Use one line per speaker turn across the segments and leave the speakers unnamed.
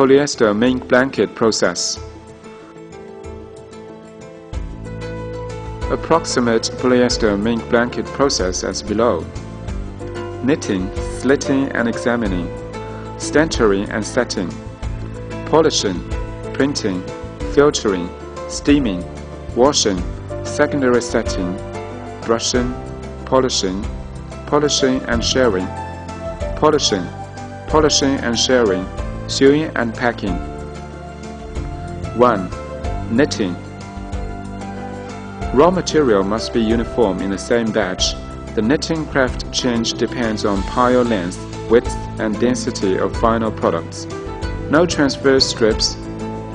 Polyester mink blanket process. Approximate polyester mink blanket process as below: knitting, slitting and examining, stentering and setting, polishing, printing, filtering, steaming, washing, secondary setting, brushing, polishing, polishing and shirring, polishing, polishing and shirring, sewing and packing. 1. Knitting. Raw material must be uniform in the same batch. The knitting craft change depends on pile length, width and density of final products. No transverse strips,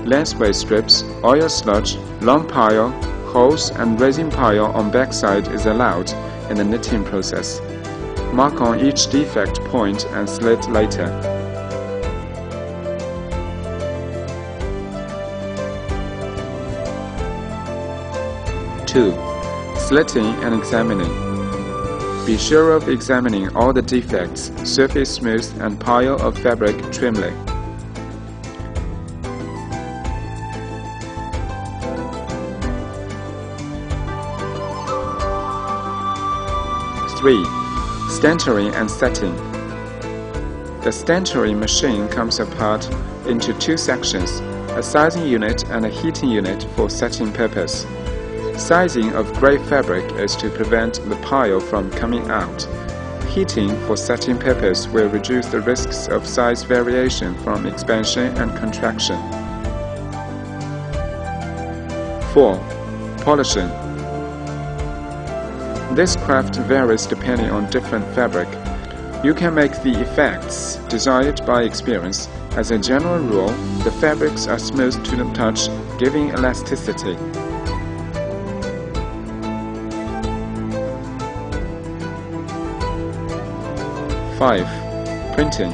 lengthwise strips, oil sludge, long pile, holes and resin pile on backside is allowed in the knitting process. Mark on each defect point and slit later. 2. Slitting and examining. Be sure of examining all the defects, surface smooth and pile of fabric trimly. 3. Stentering and setting. The stentering machine comes apart into two sections, a sizing unit and a heating unit for setting purpose. Sizing of gray fabric is to prevent the pile from coming out. Heating for setting purpose will reduce the risks of size variation from expansion and contraction. 4. Polishing. This craft varies depending on different fabric. You can make the effects desired by experience. As a general rule, the fabrics are smooth to the touch, giving elasticity. 5. Printing.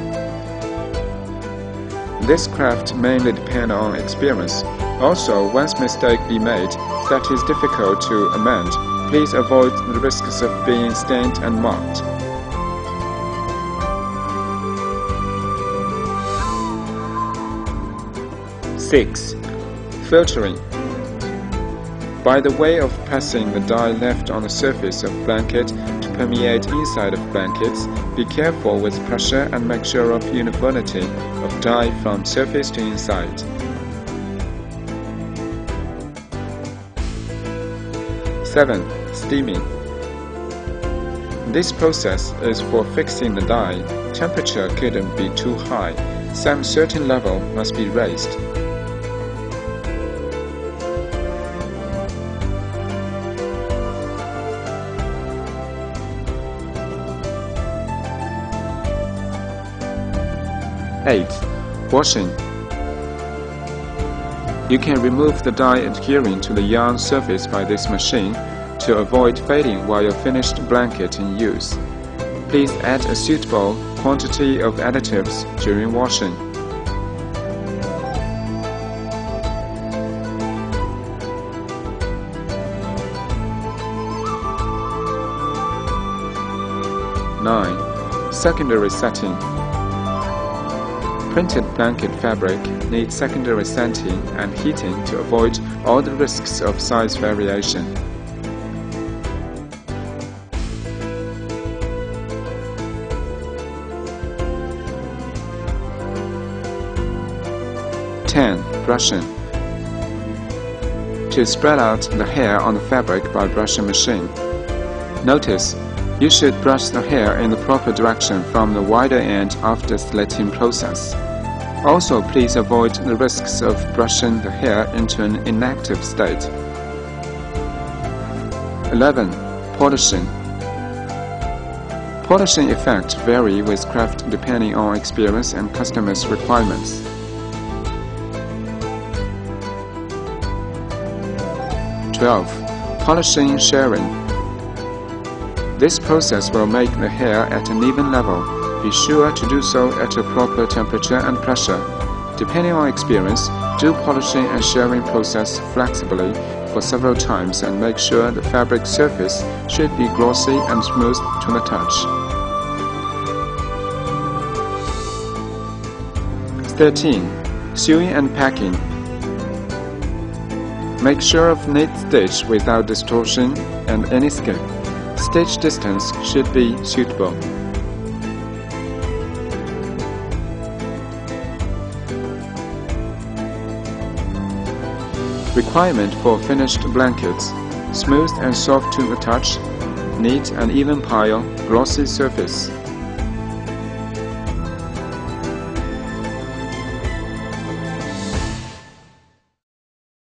This craft mainly depends on experience. Also, once mistake be made that is difficult to amend, please avoid the risks of being stained and marked. 6. Filtering. By the way of pressing the dye left on the surface of blanket to permeate inside of blankets, be careful with pressure and make sure of uniformity of dye from surface to inside. 7. Steaming. This process is for fixing the dye. Temperature couldn't be too high. Some certain level must be raised. 8. Washing. You can remove the dye adhering to the yarn surface by this machine to avoid fading while your finished blanket in use. Please add a suitable quantity of additives during washing. 9. Secondary setting. Printed blanket fabric needs secondary setting and heating to avoid all the risks of size variation. 10. Brushing. To spread out the hair on the fabric by brushing machine. Notice, you should brush the hair in the proper direction from the wider end after slitting process. Also, please avoid the risks of brushing the hair into an inactive state. 11. Polishing. Polishing effect vary with craft depending on experience and customer's requirements. 12. Polishing shearing. This process will make the hair at an even level. Be sure to do so at a proper temperature and pressure. Depending on experience, do polishing and shearing process flexibly for several times and make sure the fabric surface should be glossy and smooth to the touch. 13. Sewing and packing. Make sure of knit stitch without distortion and any skip. Stitch distance should be suitable. Requirement for finished blankets: smooth and soft to the touch, neat and even pile, glossy surface.